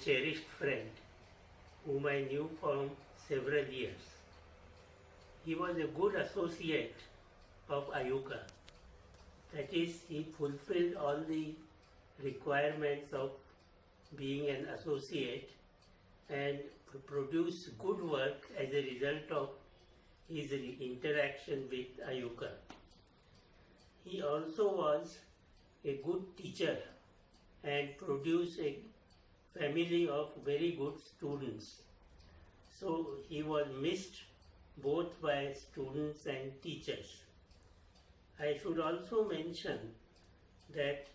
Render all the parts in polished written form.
cherished friend whom I knew for several years. He was a good associate of Ayuka. That is, he fulfilled all the requirements of being an associate and produced good work as a result of his interaction with Ayuka. He also was a good teacher and produced a family of very good students. So he was missed both by students and teachers. I should also mention that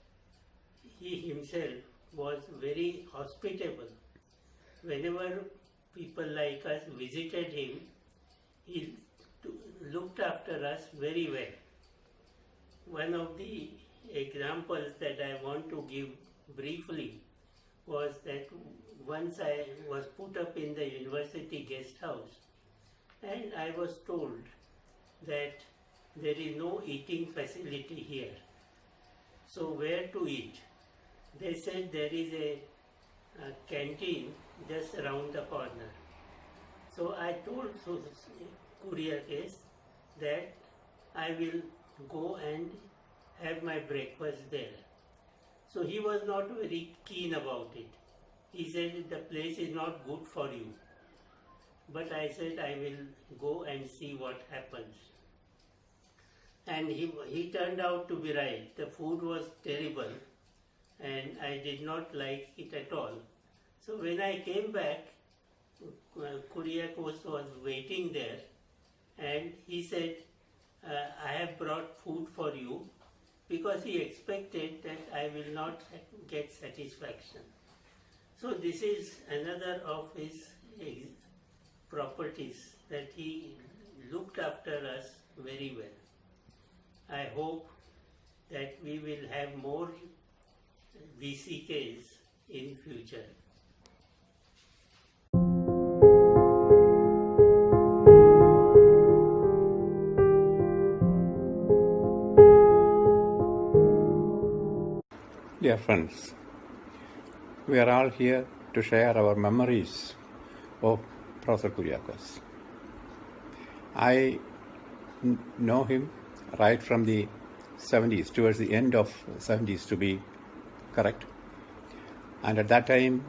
he himself was very hospitable. Whenever people like us visited him, he looked after us very well. One of the examples that I want to give briefly was that once I was put up in the university guest house and I was told that there is no eating facility here. So where to eat? They said there is a canteen just around the corner. So I told Kuriakose that I will go and have my breakfast there. So he was not very keen about it. He said the place is not good for you. But I said I will go and see what happens. And he turned out to be right. The food was terrible and I did not like it at all. So when I came back, Kuriakose was waiting there and he said, I have brought food for you, because he expected that I will not get satisfaction. So this is another of his properties, that he looked after us very well. I hope that we will have more VCKs in future. Dear friends, we are all here to share our memories of Professor Kuriakose. I know him right from the 70s, towards the end of the 70s to be correct. And at that time,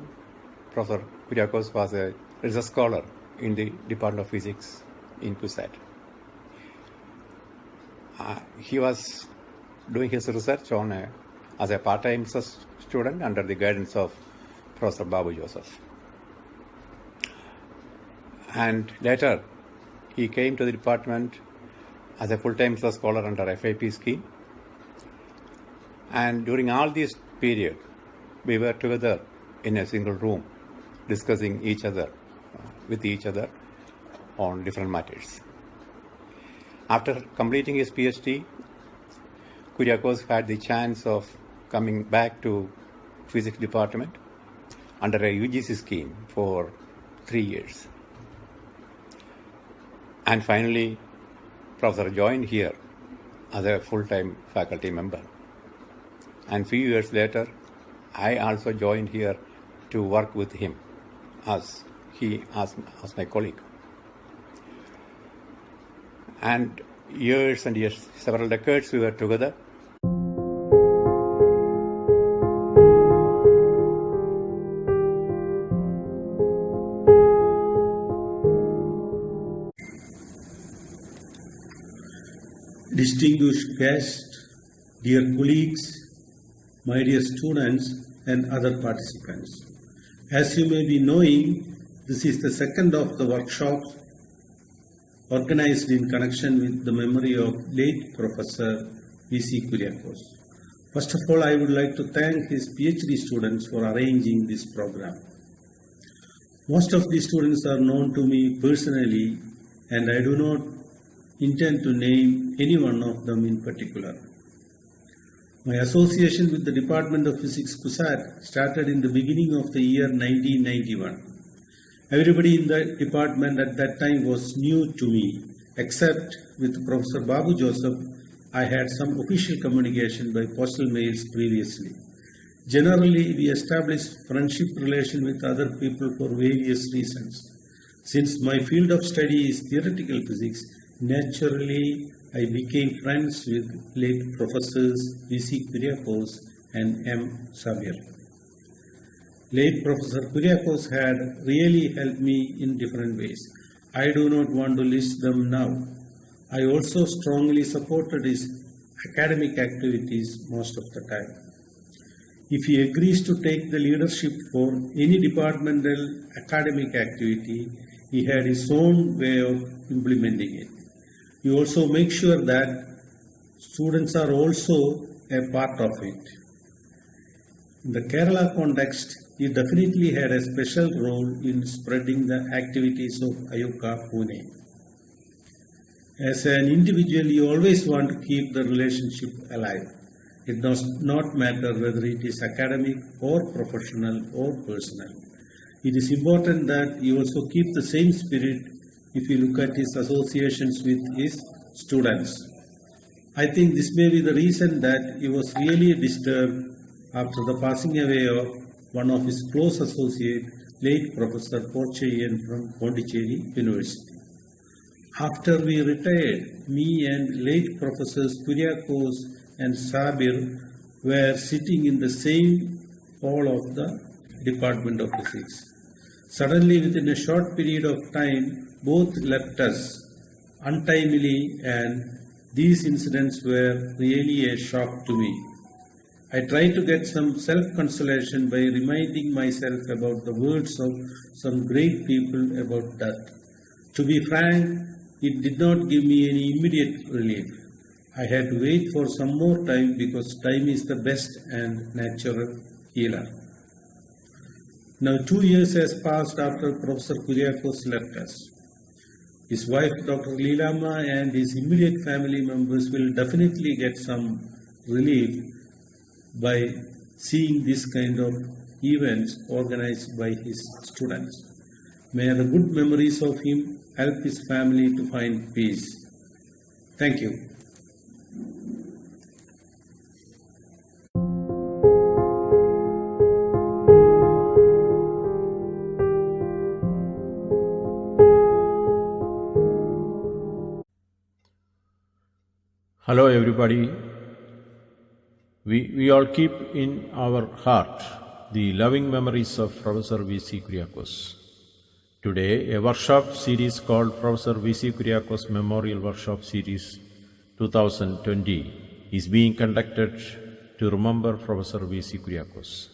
Professor Kuriakose was a research scholar in the Department of Physics in CUSAT. He was doing his research as a part-time student under the guidance of Professor Babu Joseph. And later, he came to the department as a full-time research scholar under FIP scheme. And during all this period, we were together in a single room, discussing with each other on different matters. After completing his PhD, Kuriakose had the chance of coming back to physics department under a UGC scheme for 3 years. And finally, Professor joined here as a full-time faculty member. And few years later, I also joined here to work with him as my colleague. And years and years, several decades we were together. Distinguished guests, dear colleagues, my dear students and other participants. As you may be knowing, this is the second of the workshops organized in connection with the memory of late Professor C Kuriakose. First of all, I would like to thank his PhD students for arranging this program. Most of these students are known to me personally, and I do not intend to name any one of them in particular. My association with the Department of Physics CUSAT started in the beginning of the year 1991. Everybody in the department at that time was new to me, except with Professor Babu Joseph. I had some official communication by postal mails previously. Generally, we establish friendship relation with other people for various reasons. Since my field of study is theoretical physics, naturally I became friends with late professors VC Kuriakose and M. Sabir. Late Professor Kuriakose had really helped me in different ways. I do not want to list them now. I also strongly supported his academic activities most of the time. If he agrees to take the leadership for any departmental academic activity, he had his own way of implementing it. He also makes sure that students are also a part of it. In the Kerala context, he definitely had a special role in spreading the activities of Ayuka Pune. As an individual, you always want to keep the relationship alive. It does not matter whether it is academic or professional or personal. It is important that you also keep the same spirit if you look at his associations with his students. I think this may be the reason that he was really disturbed after the passing away of one of his close associates, late Professor Porchayan from Pondicherry University. After we retired, me and late Professors Kuriakose and Sabir were sitting in the same hall of the Department of Physics. Suddenly, within a short period of time, both left us untimely, and these incidents were really a shock to me. I tried to get some self-consolation by reminding myself about the words of some great people about death. To be frank, it did not give me any immediate relief. I had to wait for some more time because time is the best and natural healer. Now 2 years has passed after Professor Kuriakose left us. His wife Dr. Leelama and his immediate family members will definitely get some relief by seeing this kind of events organized by his students. May the good memories of him help his family to find peace. Thank you. Hello everybody. We all keep in our heart the loving memories of Professor VC Kuriakose. Today, a workshop series called Professor VC Kuriakose Memorial Workshop Series 2020 is being conducted to remember Professor VC Kuriakose.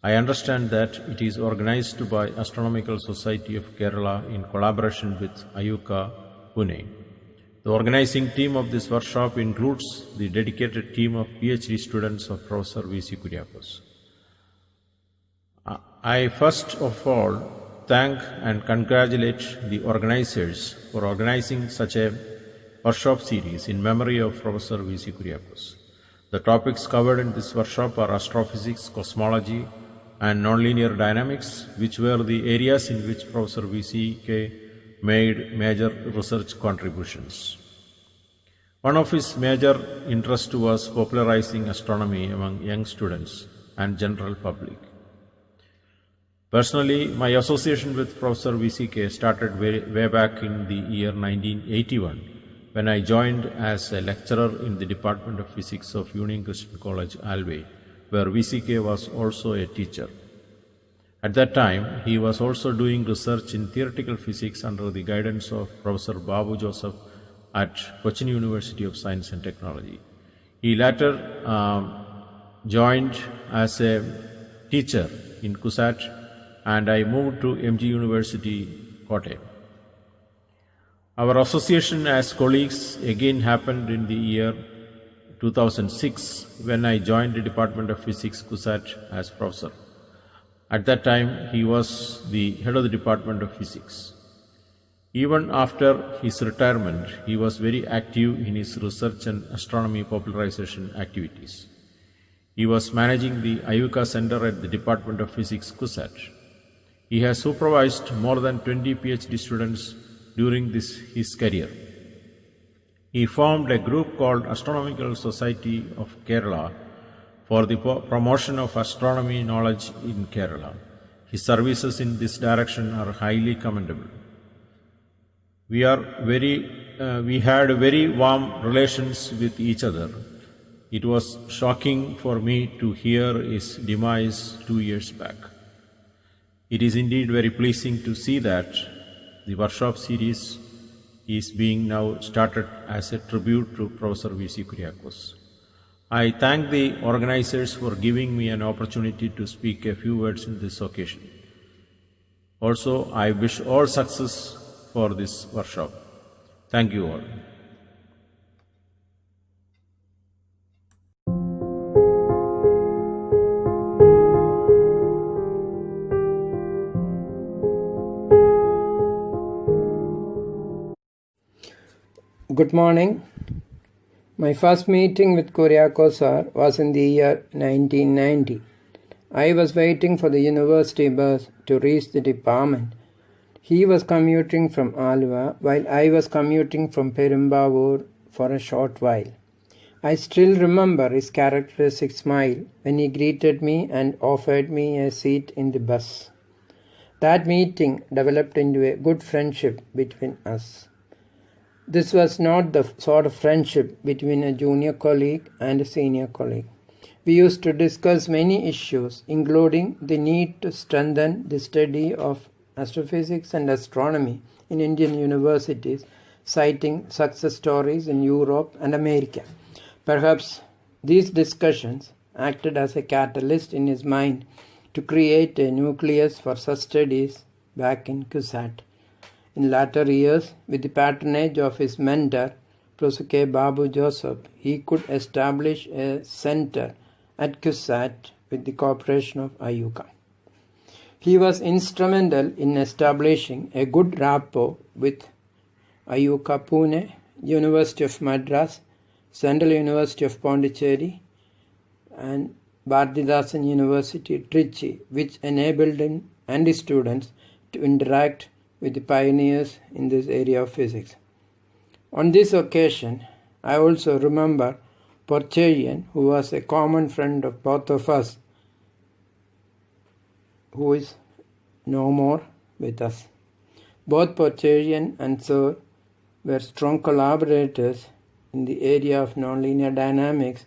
I understand that it is organized by Astronomical Society of Kerala in collaboration with Ayuka Pune. The organizing team of this workshop includes the dedicated team of PhD students of Professor VC Kuriakose. I first of all thank and congratulate the organizers for organizing such a workshop series in memory of Professor VC Kuriakose. The topics covered in this workshop are Astrophysics, Cosmology, and Nonlinear Dynamics, which were the areas in which Professor VCK made major research contributions. One of his major interests was popularizing astronomy among young students and general public. Personally, my association with Professor VCK started way back in the year 1981 when I joined as a lecturer in the Department of Physics of Union Christian College, Alway, where VCK was also a teacher. At that time, he was also doing research in theoretical physics under the guidance of Professor Babu Joseph at Cochin University of Science and Technology. He later joined as a teacher in CUSAT, and I moved to MG University, Kottayam. Our association as colleagues again happened in the year 2006 when I joined the Department of Physics, CUSAT, as professor. At that time, he was the head of the Department of Physics. Even after his retirement, he was very active in his research and astronomy popularization activities. He was managing the Ayuka Center at the Department of Physics, CUSAT. He has supervised more than 20 PhD students during his career. He formed a group called Astronomical Society of Kerala for the promotion of astronomy knowledge in Kerala. His services in this direction are highly commendable. We had very warm relations with each other. It was shocking for me to hear his demise 2 years back. It is indeed very pleasing to see that the workshop series is being now started as a tribute to Professor V.C. Kuriakose. I thank the organizers for giving me an opportunity to speak a few words in this occasion. Also, I wish all success for this workshop. Thank you all. Good morning. My first meeting with Kuriakose was in the year 1990. I was waiting for the university bus to reach the department. He was commuting from Alva while I was commuting from Perumbavoor for a short while. I still remember his characteristic smile when he greeted me and offered me a seat in the bus. That meeting developed into a good friendship between us. This was not the sort of friendship between a junior colleague and a senior colleague. We used to discuss many issues, including the need to strengthen the study of astrophysics and astronomy in Indian universities, citing success stories in Europe and America. Perhaps these discussions acted as a catalyst in his mind to create a nucleus for such studies back in CUSAT. In latter years, with the patronage of his mentor, Prof. K. Babu Joseph, he could establish a center at CUSAT with the cooperation of IUCAA. He was instrumental in establishing a good rapport with IUCAA Pune, University of Madras, Central University of Pondicherry, and Bharatidasan University, Trichy, which enabled him and his students to interact with the pioneers in this area of physics. On this occasion, I also remember Porcherian, who was a common friend of both of us, who is no more with us. Both Porcherian and Sir were strong collaborators in the area of nonlinear dynamics,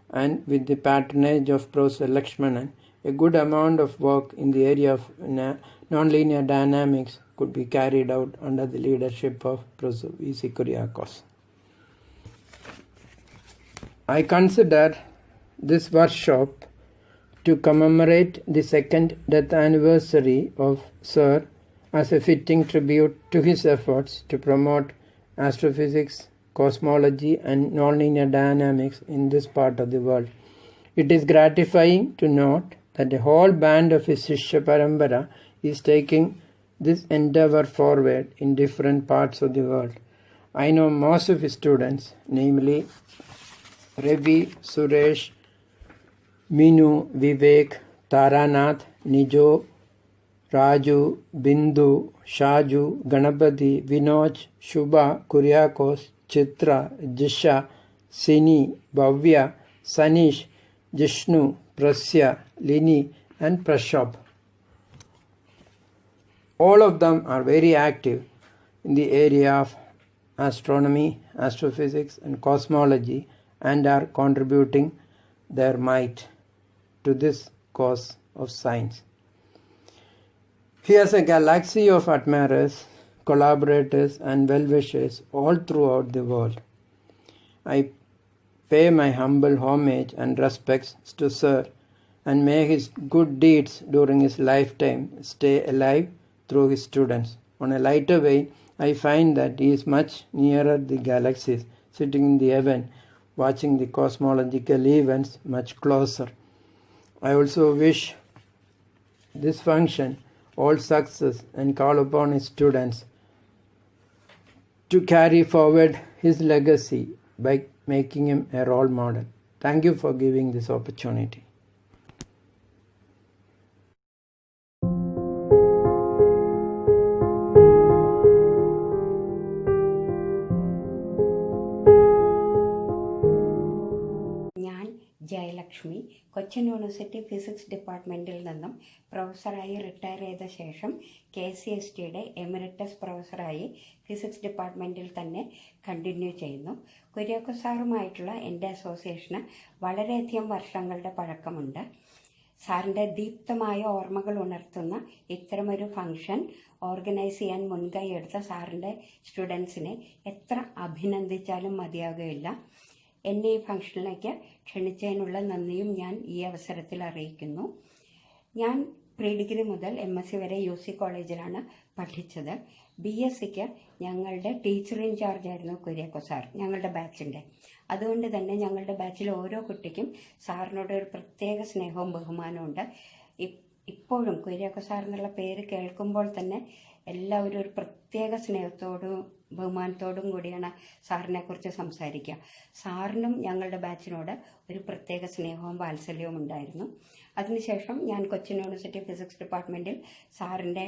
and with the patronage of Professor Lakshmanan, a good amount of work in the area of nonlinear dynamics could be carried out under the leadership of Professor V.C. Kuriakose. I consider this workshop to commemorate the second death anniversary of Sir as a fitting tribute to his efforts to promote astrophysics, cosmology and nonlinear dynamics in this part of the world. It is gratifying to note that the whole band of his Shishya Parampara is taking this endeavor forward in different parts of the world. I know most of his students, namely Ravi, Suresh, Minu, Vivek, Taranath, Nijo, Raju, Bindu, Shaju, Ganapati, Vinoj, Shubha, Kuriakose, Chitra, Jisha, Sini, Bhavya, Sanish, Jishnu, Prasya, Lini and Prashop. All of them are very active in the area of astronomy, astrophysics and cosmology and are contributing their might to this cause of science. He has a galaxy of admirers, collaborators and well-wishers all throughout the world. I pay my humble homage and respects to Sir, and may his good deeds during his lifetime stay alive through his students. On a lighter vein, I find that he is much nearer the galaxies, sitting in the heaven, watching the cosmological events much closer. I also wish this function all success and call upon his students to carry forward his legacy by making him a role model. Thank you for giving this opportunity. ഞാൻ Jayalakshmi Cochin university physics ഡിപ്പാർട്ട്മെൻറ്റിൽ നിന്നും പ്രൊഫസറായി retire ചെയ്ത ശേഷം KCSTയുടെ emeritus പ്രൊഫസറായി physics ഡിപ്പാർട്ട്മെൻറ്റിൽ തന്നെ continue ചെയ്യുന്നു. കുര്യാക്കോസ് സാറുമായിട്ടുള്ള എൻ്റെ അസോസിയേഷന് വളരെയധികം വർഷങ്ങളുടെ പഴക്കമുണ്ട്. സാറിൻ്റെ ദീപ്തമായ ഓർമ്മകൾ ഉണർത്തുന്ന ഇത്തരമൊരു ഫംഗ്ഷൻ ഓർഗനൈസ് ചെയ്യാൻ മുൻകൈ എടുത്ത സാറിൻ്റെ സ്റ്റുഡൻസിനെ എത്ര അഭിനന്ദിച്ചാലും മതിയാകുകയില്ല. എന്നെ ഈ ഫംഗ്ഷനിലേക്ക് ക്ഷണിച്ചതിനുള്ള നന്ദിയും ഞാൻ ഈ അവസരത്തിൽ അറിയിക്കുന്നു. ഞാൻ പ്രീ ഡിഗ്രി മുതൽ MSc വരെ UC കോളേജിലാണ് പഠിച്ചത്. BScക്ക് ഞങ്ങളുടെ ടീച്ചർ ഇൻചാർജ് ആയിരുന്നു കുര്യാക്കോസ് സാർ, ഞങ്ങളുടെ ബാച്ചിൻ്റെ. അതുകൊണ്ട് തന്നെ ഞങ്ങളുടെ ബാച്ചിലെ ഓരോ കുട്ടിക്കും സാറിനോട് ഒരു പ്രത്യേക സ്നേഹവും ബഹുമാനവും ഉണ്ട്. ഇപ്പോഴും കുര്യാക്കോസ് സാർ എന്നുള്ള പേര് കേൾക്കുമ്പോൾ തന്നെ എല്ലാവരും ഒരു പ്രത്യേക സ്നേഹത്തോടും ബഹുമാനത്തോടും കൂടിയാണ് സാറിനെ കുറിച്ച് സംസാരിക്കുക. സാറിനും ഞങ്ങളുടെ ബാച്ചിനോട് ഒരു പ്രത്യേക സ്നേഹവും വാത്സല്യവും ഉണ്ടായിരുന്നു. അതിനുശേഷം ഞാൻ കൊച്ചിൻ യൂണിവേഴ്സിറ്റി ഫിസിക്സ് ഡിപ്പാർട്ട്മെൻറ്റിൽ സാറിൻ്റെ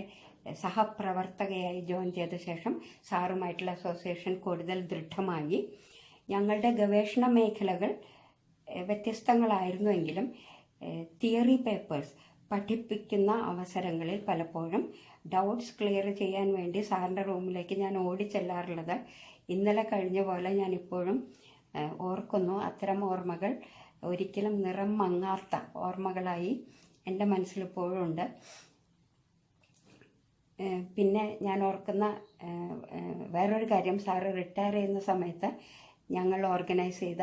സഹപ്രവർത്തകയായി ജോയിൻ ചെയ്ത ശേഷം സാറുമായിട്ടുള്ള അസോസിയേഷൻ കൂടുതൽ ദൃഢമായി. ഞങ്ങളുടെ ഗവേഷണ മേഖലകൾ വ്യത്യസ്തങ്ങളായിരുന്നുവെങ്കിലും തിയറി പേപ്പേഴ്സ് പഠിപ്പിക്കുന്ന അവസരങ്ങളിൽ പലപ്പോഴും ഡൗട്ട്സ് ക്ലിയർ ചെയ്യാൻ വേണ്ടി സാറിൻ്റെ റൂമിലേക്ക് ഞാൻ ഓടിച്ചെല്ലാറുള്ളത് ഇന്നലെ കഴിഞ്ഞ പോലെ ഞാൻ ഇപ്പോഴും ഓർക്കുന്നു. അത്തരം ഓർമ്മകൾ ഒരിക്കലും നിറം മങ്ങാത്ത ഓർമ്മകളായി എൻ്റെ മനസ്സിലിപ്പോഴും ഉണ്ട്. പിന്നെ ഞാൻ ഓർക്കുന്ന വേറൊരു കാര്യം, സാറ് റിട്ടയർ ചെയ്യുന്ന സമയത്ത് ഞങ്ങൾ ഓർഗനൈസ് ചെയ്ത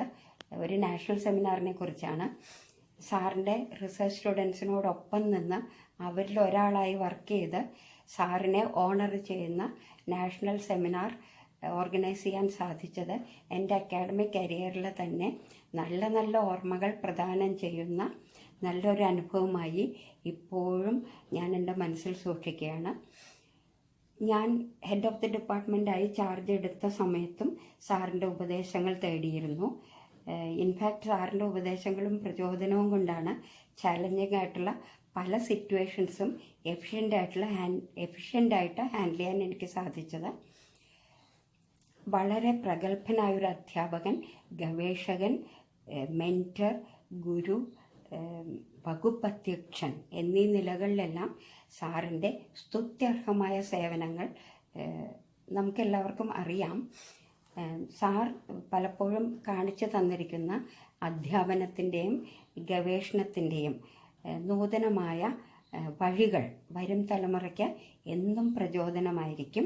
ഒരു നാഷണൽ സെമിനാറിനെ കുറിച്ചാണ്. സാറിൻ്റെ റിസർച്ച് സ്റ്റുഡൻസിനോടൊപ്പം നിന്ന് അവരിൽ ഒരാളായി വർക്ക് ചെയ്ത് സാറിനെ ഓണർ ചെയ്യുന്ന നാഷണൽ സെമിനാർ ഓർഗനൈസ് ചെയ്യാൻ സാധിച്ചത് എൻ്റെ അക്കാഡമിക് കരിയറിൽ തന്നെ നല്ല നല്ല ഓർമ്മകൾ പ്രദാനം ചെയ്യുന്ന നല്ലൊരു അനുഭവമായി ഇപ്പോഴും ഞാൻ എൻ്റെ മനസ്സിൽ സൂക്ഷിക്കുകയാണ്. ഞാൻ ഹെഡ് ഓഫ് ദി ഡിപ്പാർട്ട്മെൻറ്റായി ചാർജ് എടുത്ത സമയത്തും സാറിൻ്റെ ഉപദേശങ്ങൾ തേടിയിരുന്നു. ഇൻഫാക്റ്റ് സാറിൻ്റെ ഉപദേശങ്ങളും പ്രചോദനവും കൊണ്ടാണ് ചാലഞ്ചിങ് ആയിട്ടുള്ള പല സിറ്റുവേഷൻസും എഫിഷ്യൻ്റായിട്ട് ഹാൻഡിൽ ചെയ്യാൻ എനിക്ക് സാധിച്ചത്. വളരെ പ്രഗത്ഭനായൊരു അധ്യാപകൻ, ഗവേഷകൻ, മെൻറ്റർ, ഗുരു, വകുപ്പ് അധ്യക്ഷൻ എന്നീ നിലകളിലെല്ലാം സാറിൻ്റെ സ്തുത്യർഹമായ സേവനങ്ങൾ നമുക്കെല്ലാവർക്കും അറിയാം. സാർ പലപ്പോഴും കാണിച്ചു തന്നിരിക്കുന്ന അധ്യാപനത്തിൻ്റെയും ഗവേഷണത്തിൻ്റെയും നൂതനമായ വഴികൾ വരും തലമുറയ്ക്ക് എന്നും പ്രചോദനമായിരിക്കും.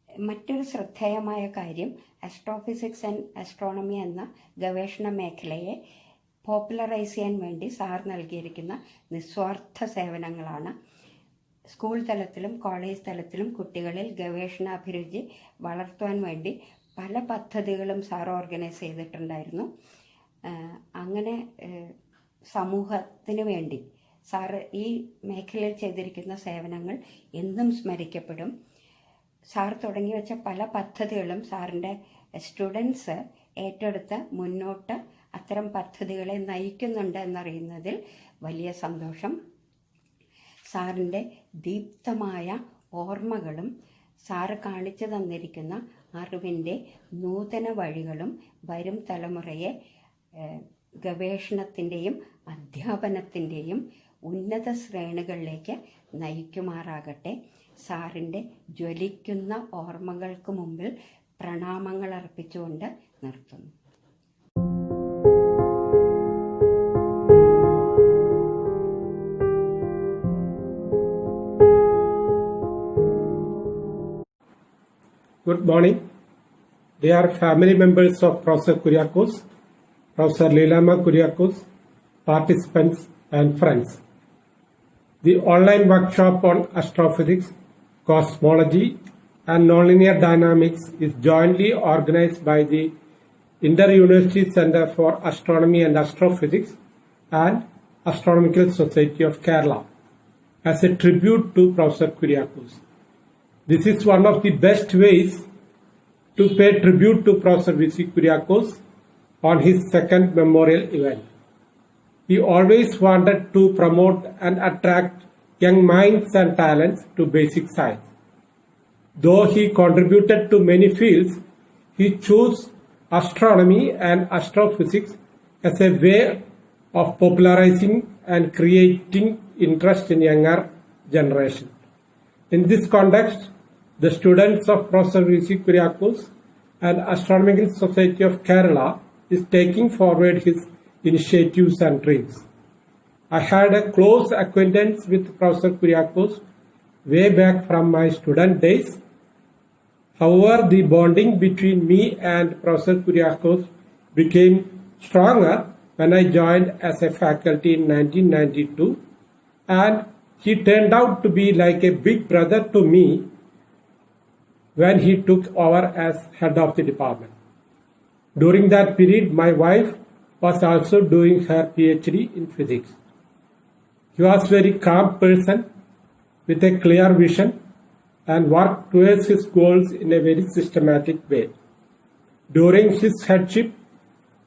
മറ്റൊരു ശ്രദ്ധേയമായ കാര്യം, ആസ്ട്രോഫിസിക്സ് ആൻഡ് ആസ്ട്രോണമി എന്ന ഗവേഷണ മേഖലയെ പോപ്പുലറൈസ് ചെയ്യാൻ വേണ്ടി സാർ നൽകിയിരിക്കുന്ന നിസ്വാർത്ഥ സേവനങ്ങളാണ്. സ്കൂൾ തലത്തിലും കോളേജ് തലത്തിലും കുട്ടികളിൽ ഗവേഷണാഭിരുചി വളർത്തുവാൻ വേണ്ടി പല പദ്ധതികളും സാർ ഓർഗനൈസ് ചെയ്തിട്ടുണ്ടായിരുന്നു. അങ്ങനെ സമൂഹത്തിന് വേണ്ടി സാറ് ഈ മേഖലയിൽ ചെയ്തിരിക്കുന്ന സേവനങ്ങൾ എന്നും സ്മരിക്കപ്പെടും. സാർ തുടങ്ങി വെച്ച പല പദ്ധതികളും സാറിൻ്റെ സ്റ്റുഡൻസ് ഏറ്റെടുത്ത് മുന്നോട്ട് അത്തരം പദ്ധതികളെ നയിക്കുന്നുണ്ട് എന്നറിയുന്നതിൽ വലിയ സന്തോഷം. സാറിൻ്റെ ദീപ്തമായ ഓർമ്മകളും സാറ് കാണിച്ചു തന്നിരിക്കുന്ന അറിവിൻ്റെ നൂതന വഴികളും വരും തലമുറയെ ഗവേഷണത്തിൻ്റെയും അധ്യാപനത്തിൻ്റെയും ഉന്നത ശ്രേണികളിലേക്ക് നയിക്കുമാറാകട്ടെ. സാറിൻ്റെ ജ്വലിക്കുന്ന ഓർമ്മകൾക്ക് മുമ്പിൽ പ്രണാമങ്ങൾ അർപ്പിച്ചുകൊണ്ട് നിർത്തുന്നു. Good morning, dear family members of Professor Kuriakose, Professor Leelama Kuriakose, participants and friends. The online workshop on astrophysics, cosmology and nonlinear dynamics is jointly organized by the Inter-University Center for Astronomy and Astrophysics and Astronomical Society of Kerala as a tribute to Professor Kuriakose. This is one of the best ways to pay tribute to Professor VC Kuriakose on his second memorial event. He always wanted to promote and attract young minds and talents to basic science. Though he contributed to many fields, he chose astronomy and astrophysics as a way of popularizing and creating interest in younger generation. In this context, the students of Professor C Kuriakose and Astronomical Society of Kerala is taking forward his initiatives and dreams. I had a close acquaintance with Professor Kuriakose way back from my student days. However, the bonding between me and Professor Kuriakose became stronger when I joined as a faculty in 1992, and he turned out to be like a big brother to me when he took over as head of the department. During that period, my wife was also doing her PhD in physics. He was a very calm person with a clear vision and worked towards his goals in a very systematic way. During his headship,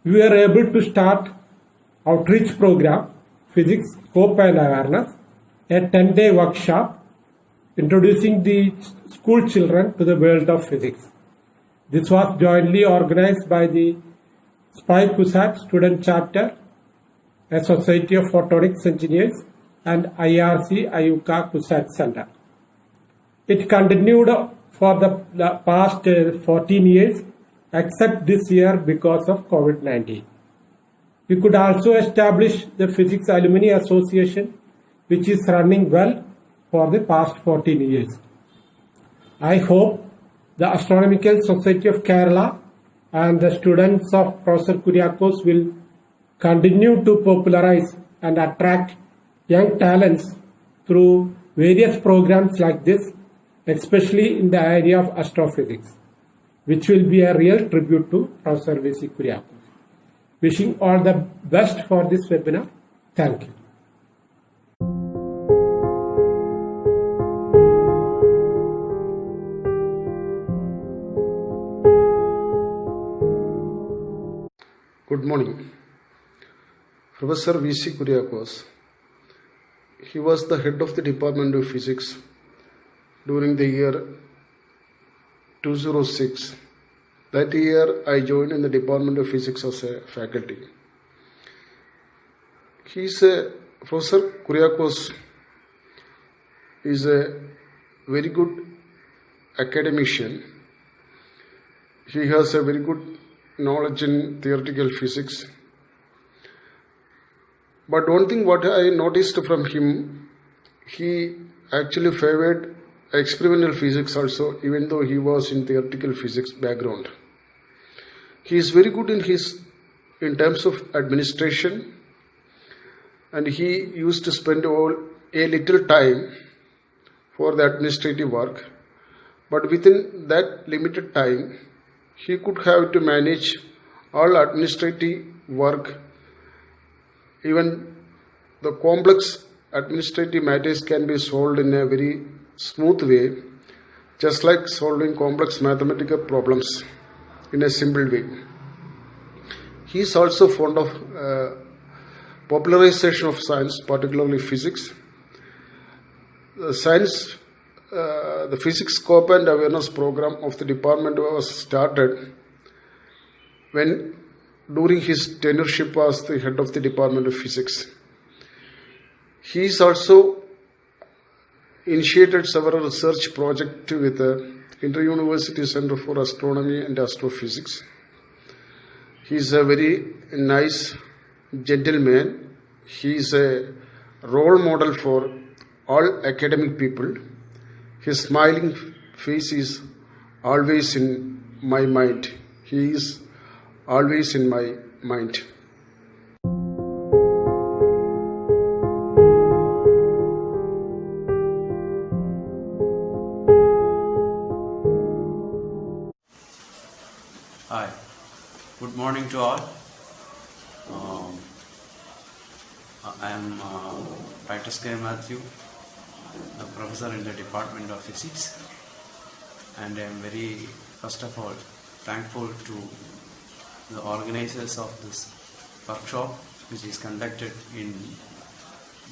we were able to start outreach program, Physics, Scope and Awareness, a 10-day workshop introducing the school children to the world of physics. This was jointly organized by the SPI CUSAT Student Chapter, a Society of Photonics Engineers, and IRC IUCA CUSAT Center. It continued for the past 14 years, except this year because of COVID-19. We could also establish the Physics Alumni Association, which is running well for the past 14 years. I hope the Astronomical Society of Kerala and the students of Professor Kuriakose will continue to popularize and attract young talents through various programs like this, especially in the area of astrophysics, which will be a real tribute to Professor VC Kuriakose. Wishing all the best for this webinar. Thank you. Good morning. Professor VC Kuriakose. He was the head of the Department of Physics during the year 2006. That year I joined in the Department of Physics as a faculty. Professor Kuriakose is a very good academician. He has a very good knowledge in theoretical physics. But one thing what I noticed from him, he actually favored experimental physics also, even though he was in theoretical physics background. He is very good in terms of administration, and he used to spend a little time for the administrative work. But within that limited time, he could have to manage all administrative work. Even the complex administrative matters can be solved in a very smooth way, just like solving complex mathematical problems in a simple way. He is also fond of popularization of science, particularly physics. The Physics Scope and Awareness program of the department was started during his tenureship as the head of the Department of Physics. He has also initiated several research projects with the Inter-University Center for Astronomy and Astrophysics. He is a very nice gentleman. He is a role model for all academic people. His smiling face is always in my mind. He is always in my mind. Hi, good morning to all. I am Dr. Matthew, a professor in the Department of Physics, and I am first of all, thankful to the organizers of this workshop, which is conducted in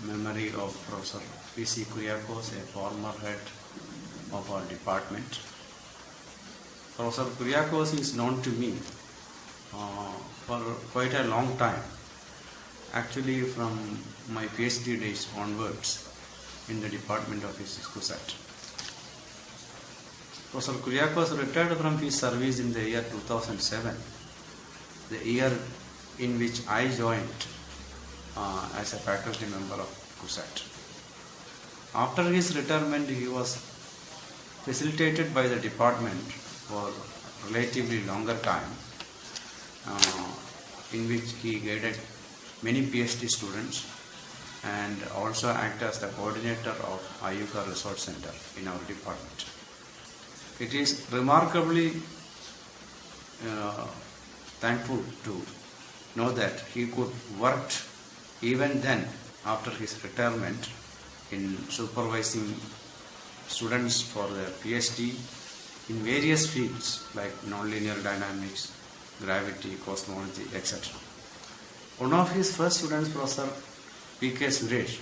memory of Professor C Kuriakose, a former head of our department. Professor Kuriakose is known to me for quite a long time, actually from my PhD days onwards in the Department of Physics, CUSAT. Professor Kuriakose retired from his service in the year 2007, the year in which I joined as a faculty member of CUSAT. After his retirement, he was facilitated by the department for relatively longer time, in which he guided many PhD students and also acted as the coordinator of IUCA Research Center in our department. It is remarkably thankful to know that he could work even then after his retirement in supervising students for their PhD in various fields like nonlinear dynamics, gravity, cosmology, etc. One of his first students, Professor P.K. Suresh,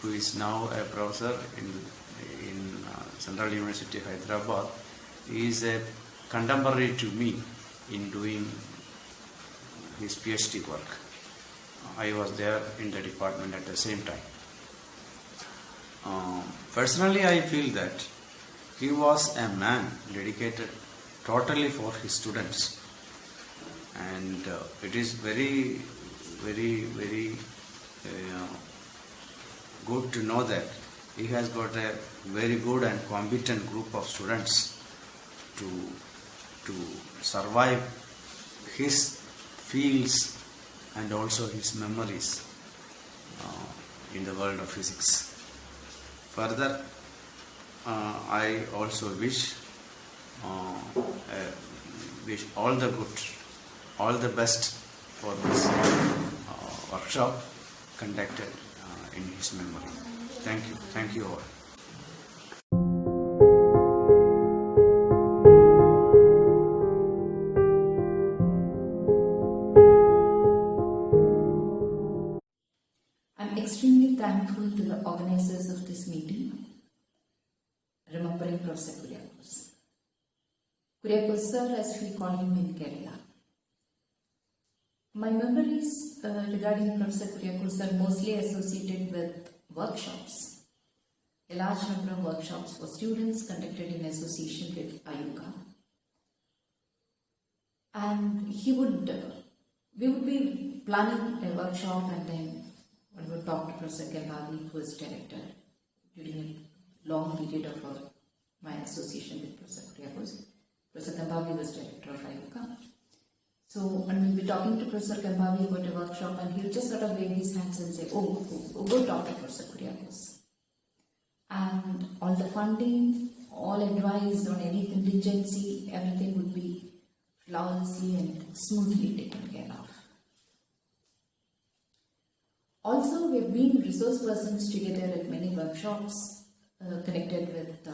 who is now a professor in Central University of Hyderabad, is a contemporary to me in doing his PhD work. I was there in the department at the same time. Personally, I feel that he was a man dedicated totally for his students, and it is very, very, very good to know that he has got a very good and competent group of students to survive his fields and also his memories in the world of physics. Further, I also wish all the good, all the best for this workshop conducted in his memory. Thank you all. I'm extremely thankful to the organizers of this meeting, remembering Professor Kuriakose. Kuriakose sir, as we call him in Kerala. My memories regarding Professor Kuriakose are mostly associated with workshops. A large number of workshops for students conducted in association with IUCA. And we would be planning a workshop, and then one would talk to Professor Kembavi, who was director during a long period of my association with Professor Kuriakose. Professor Kembavi was director of IUCA. So when we'll be talking to Professor Kembavi about a workshop, and he'll just sort of wave his hands and say, go talk to Professor Kuriakose. And all the funding, all advice on any contingency, everything would be flawlessly and smoothly taken care of. Also, we've been resource persons together at many workshops connected with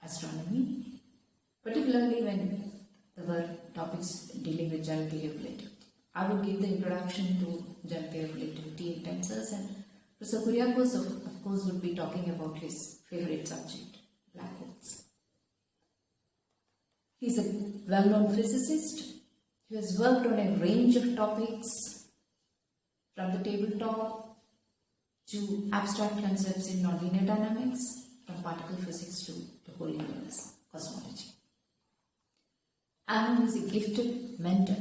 astronomy, particularly when there were topics dealing with general relativity. I would give the introduction to general relativity in tensors, and Professor Kuriakose, of course, would be talking about his favorite subject, black holes. He's a well-known physicist who has worked on a range of topics, from the tabletop to abstract concepts in nonlinear dynamics, from particle physics to the whole universe, cosmology. And he's a gifted mentor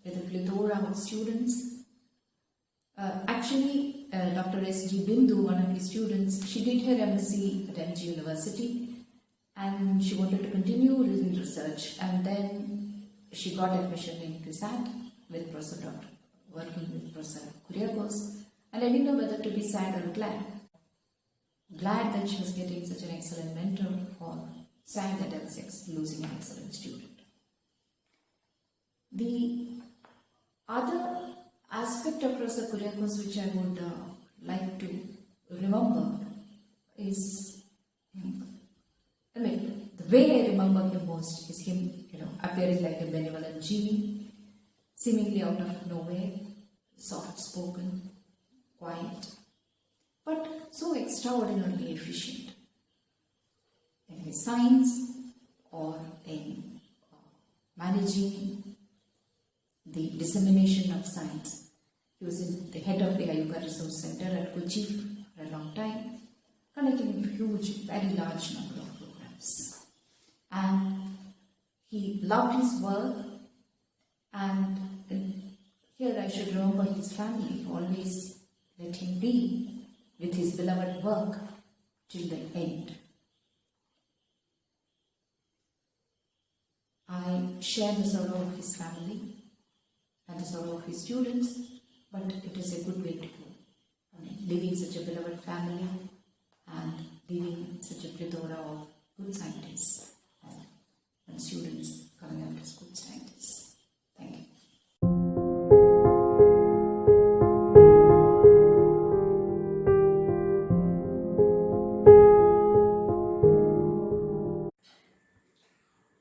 with a plethora of students. Dr. S.G. Bindu, one of his students, she did her MSc at MG University, and she wanted to continue in research, and then she got admission in CUSAT with working with Professor Kuriakose, and I didn't know whether to be sad or glad. Glad that she was getting such an excellent mentor, or sad that I was losing an excellent student. The other aspect of Professor Kuriakose which I would like to remember is, the way I remember him most is him, appearing like a benevolent genie, seemingly out of nowhere, soft-spoken, quiet, but so extraordinarily efficient in his science or in managing the dissemination of science. He was the head of the Ayuka Resource Center at Kochi for a long time, conducting a huge, very large number of programs. And he loved his work, and here I should remember his family always let him be with his beloved work till the end. I share the sorrow of his family and the sorrow of his students, but it is a good way to go. Leaving such a beloved family and leaving such a plethora of good scientists and students coming out as good scientists. Thank you.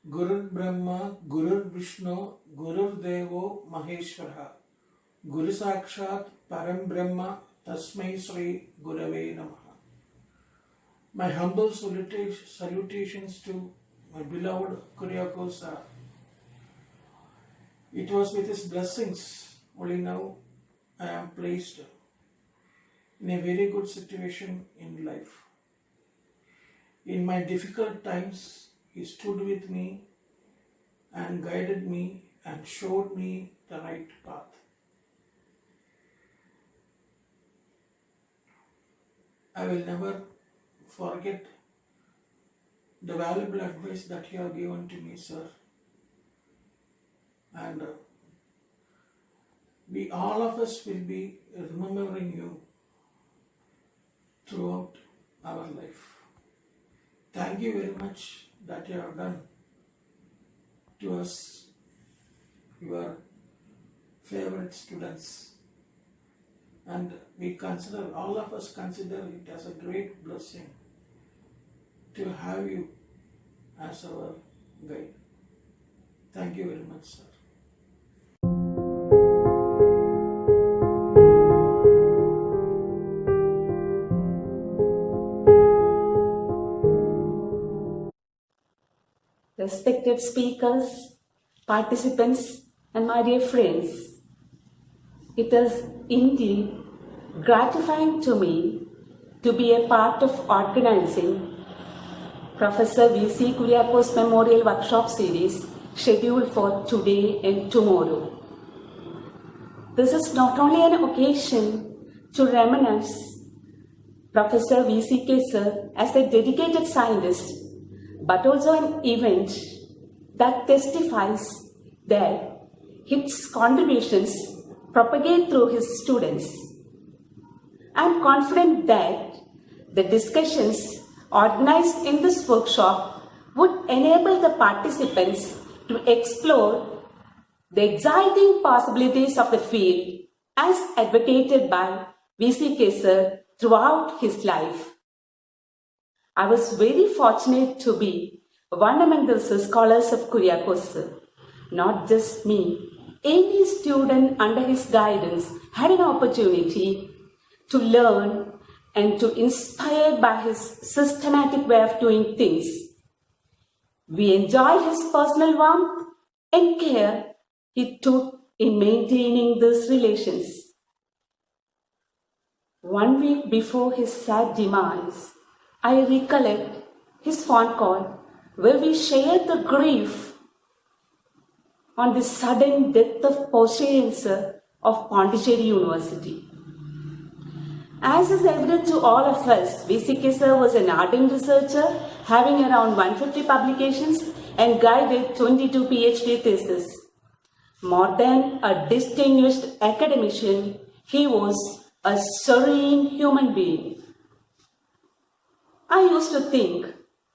Gurur Brahma, Gurur Vishnu, Gurur Devo Maheshwara, Guru Sakshat Param Brahma, Tasmai Sri Gurave Namaha. My humble salutations to my beloved Kuriakose. It was with his blessings only now I am placed in a very good situation in life. In my difficult times, he stood with me and guided me and showed me the right path. I will never forget the valuable advice that you have given to me, sir. And we all of us will be remembering you throughout our life. Thank you very much that you have done to us, your favorite students. And we consider, all of us consider it as a great blessing to have you as our guide. Thank you very much, sir. Respected speakers, participants, and my dear friends, it is indeed gratifying to me to be a part of organizing Professor V.C. Kuriakose Memorial Workshop Series scheduled for today and tomorrow. This is not only an occasion to reminisce Professor VCKS as a dedicated scientist, but also an event that testifies that his contributions propagate through his students. I am confident that the discussions organized in this workshop would enable the participants to explore the exciting possibilities of the field as advocated by VCKS throughout his life. I was very fortunate to be one among the scholars of Kuriakose. Not just me, any student under his guidance had an opportunity to learn and to inspire by his systematic way of doing things. We enjoyed his personal warmth and care he took in maintaining these relations. 1 week before his sad demise, I recollect his phone call where we shared the grief on the sudden death of Chancellor of Pondicherry University. As is evident to all of us, VCKS was an ardent researcher having around 150 publications and guided 22 PhD theses. More than a distinguished academician, he was a serene human being. I used to think,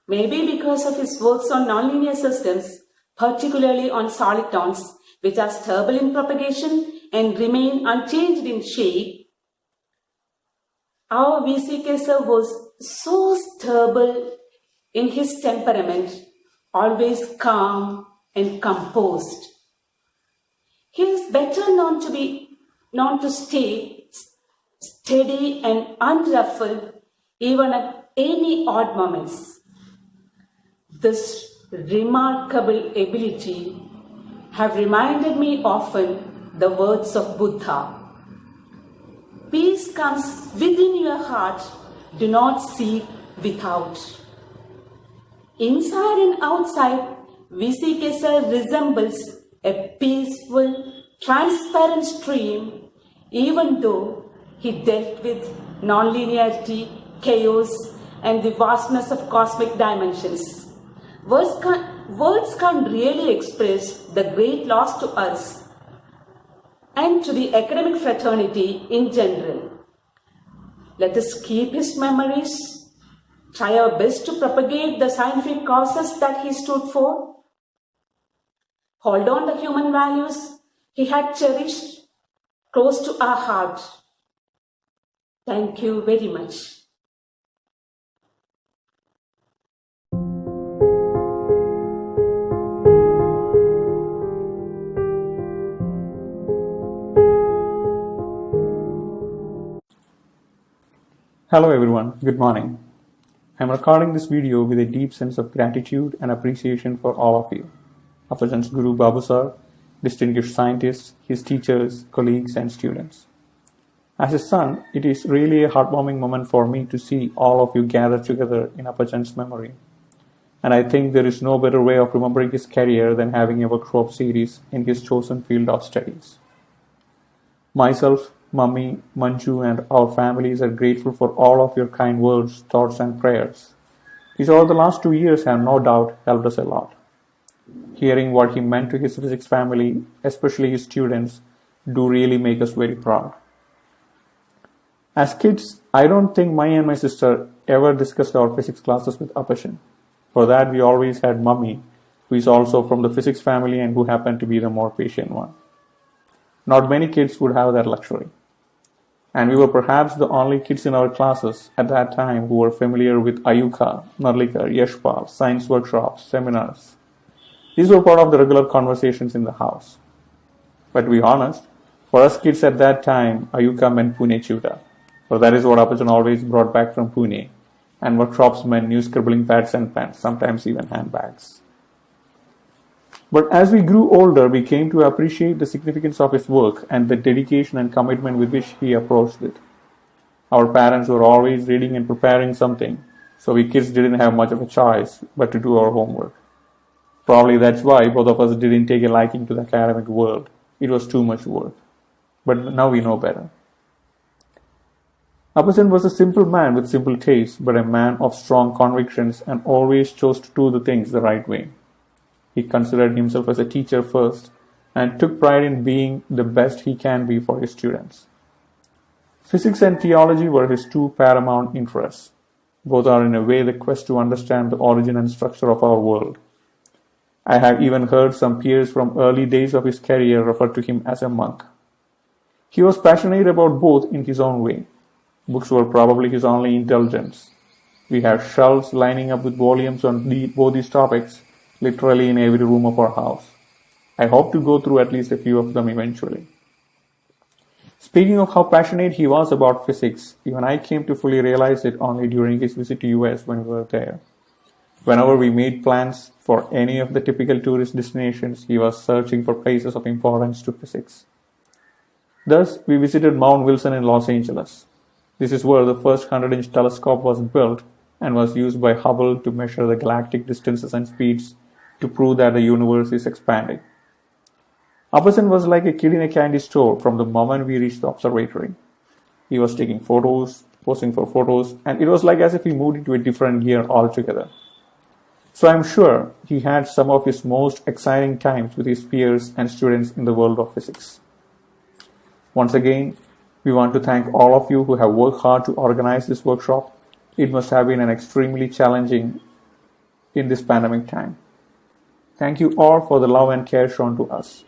maybe because of his works on nonlinear systems, particularly on solitons, which are stable in propagation and remain unchanged in shape, our VCKS was so stable in his temperament, always calm and composed. He is better known to stay steady and unruffled even at any odd moments. This remarkable ability have reminded me often the words of Buddha. Peace comes within your heart, do not seek without. Inside and outside, VCKMemorial resembles a peaceful, transparent stream, even though he dealt with nonlinearity, chaos, and the vastness of cosmic dimensions. Words can't really express the great loss to us and to the academic fraternity in general. Let us keep his memories, try our best to propagate the scientific causes that he stood for, hold on the human values he had cherished close to our heart. Thank you very much. Hello everyone, good morning. I'm recording this video with a deep sense of gratitude and appreciation for all of you. Apajan's Guru Babu Sir, distinguished scientists, his teachers, colleagues and students. As a son, it is really a heartwarming moment for me to see all of you gathered together in Apajan's memory. And I think there is no better way of remembering his career than having a workshop series in his chosen field of studies. Myself, Mummy, Manju and our families are grateful for all of your kind words, thoughts and prayers. These over the last 2 years have no doubt helped us a lot. Hearing what he meant to his physics family, especially his students, do really make us very proud. As kids, I don't think me and my sister ever discussed our physics classes with Apajan. For that, we always had Mummy, who is also from the physics family and who happened to be the more patient one. Not many kids would have that luxury. And we were perhaps the only kids in our classes at that time who were familiar with Ayuka, Narlikar, Yashpal, science workshops, seminars. These were part of the regular conversations in the house. But to be honest, for us kids at that time, Ayuka meant Pune Chuta, for that is what Apajan always brought back from Pune, and workshops meant new scribbling pads and pens, sometimes even handbags. But as we grew older, we came to appreciate the significance of his work and the dedication and commitment with which he approached it. Our parents were always reading and preparing something, so we kids didn't have much of a choice but to do our homework. Probably that's why both of us didn't take a liking to the academic world. It was too much work. But now we know better. Apajan was a simple man with simple tastes, but a man of strong convictions and always chose to do the things the right way. He considered himself as a teacher first and took pride in being the best he can be for his students. Physics and theology were his two paramount interests. Both are in a way the quest to understand the origin and structure of our world. I have even heard some peers from early days of his career refer to him as a monk. He was passionate about both in his own way. Books were probably his only intelligence. We have shelves lining up with volumes on both these topics, literally in every room of our house. I hope to go through at least a few of them eventually. Speaking of how passionate he was about physics, even I came to fully realize it only during his visit to US when we were there. Whenever we made plans for any of the typical tourist destinations, he was searching for places of importance to physics. Thus, we visited Mount Wilson in Los Angeles. This is where the first 100-inch telescope was built and was used by Hubble to measure the galactic distances and speeds to prove that the universe is expanding. Apajan was like a kid in a candy store from the moment we reached the observatory. He was taking photos, posing for photos, and it was like as if he moved into a different gear altogether. So I'm sure he had some of his most exciting times with his peers and students in the world of physics. Once again, we want to thank all of you who have worked hard to organize this workshop. It must have been an extremely challenging in this pandemic time. Thank you all for the love and care shown to us,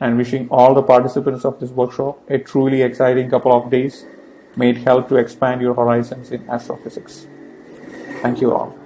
and wishing all the participants of this workshop a truly exciting couple of days. May it help to expand your horizons in astrophysics. Thank you all.